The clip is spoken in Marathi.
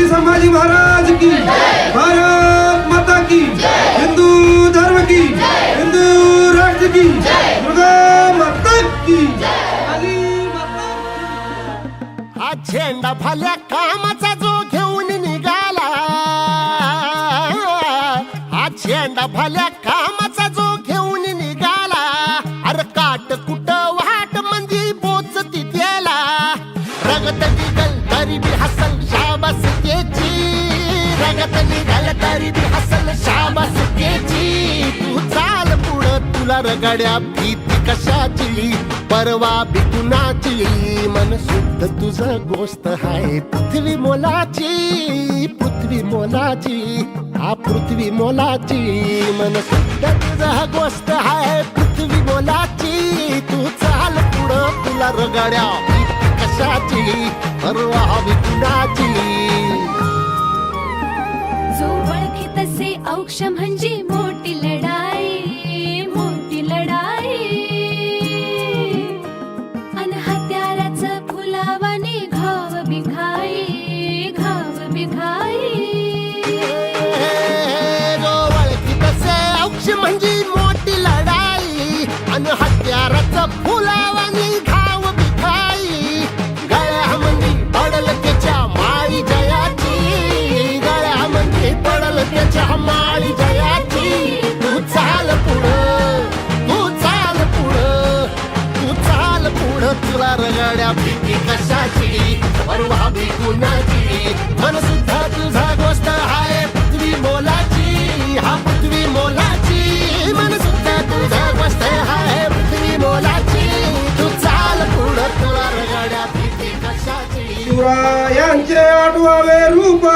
छत्रपती संभाजी महाराज की, भारत माता की, हिंदू धर्म की, हिंदू राष्ट्र की, दुर्गा माता की, काली माता की। हा झेंडा भल्या कामाचा जो घेऊन निघाला, हा झेंडा भल्या कामाचा जो घेऊन निघाला, अरे काट कुट वाट मंदी बोचती त्याला, रगत निघल तरी बी हसल शाबास त्याची, रगत निघल तरी बी हसल शाबास त्याची, तू चाल पुढं तुला रगड्या भीती कशाची, परवा भी कुणाची, मन शुद्ध तुझं गोष्ट हाय पृथ्वी मोलाची, पृथ्वी मोलाची, हा पृथ्वी मोलाची, मन शुद्ध तुझं गोष्ट हाय पृथ्वी मोलाची, तू चाल पुढं तुला रगड्या भीती कशाची, परवा भी कुणाची. जो ओळखी तसे औक्ष म्हणजे मोठी लढाई, मोठी लढाई, अन हत्याराचं फुलावाने घाव बिघाई, घाव बिघाई. जो ओळखी तसे औक्ष म्हणजे मोठी लढाई, अन हत्याराचं फुलावानी घाव बिघाई, गळ्यामध्ये पडल त्याच्या माळी जयाची, गळ्यामध्ये पडल त्याच्या माळी जयाची, तू चाल पुढं, तू चाल पुढं, तू चाल पुढं, तुला रगड्या भीती कशाची, परवा भी कुणाची, मन सुद्धा तुझा गोष्ट हाय पृथ्वी मोलाची, हा पृथ्वी मोलाची, मन सुद्धा तुझा गोष्ट हाय पृथ्वी मोलाची, तू चाल पुढं तुला रगड्या भीती कशाची. शिवरायांचे आठवावे रूप